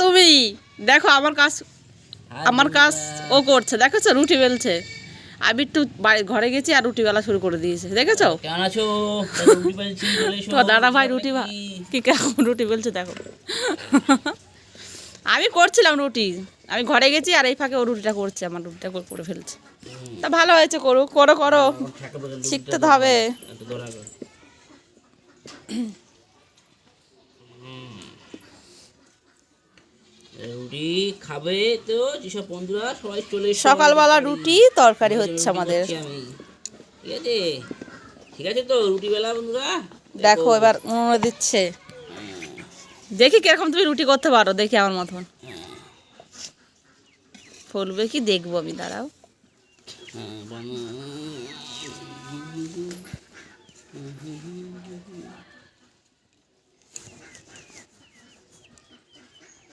তুমি দেখো আমার কাজ ও করছে, দেখেছো রুটি বেলছে। আমি একটু ঘরে গেছি আর রুটি বেলা শুরু করে দিয়েছে, দেখেছো? কেমন আছো? তো দাদা ভাই কি কেমন রুটি বেলছে দেখো। আমি করছিলাম রুটি, আমি ঘরে গেছি আর এই ফাঁকে ও রুটিটা করছে, আমার রুটিটা করে ফেলছে। তা ভালো হয়েছে, করো করো করো, শিখতে তো হবে। রুটি খাবে তো যেসব বন্ধুরা সবাই চলে এসো। সকালবেলা রুটি তরকারি হচ্ছে আমাদের। ঠিক আছে, ঠিক আছে তো রুটি বেলা বন্ধুরা দেখো এবার উনুনে দিচ্ছে, দেখি কিরকম তুমি রুটি করতে পারো, দেখি আমার মতন ফুলবে কি দেখবো আমি, দাঁড়াও।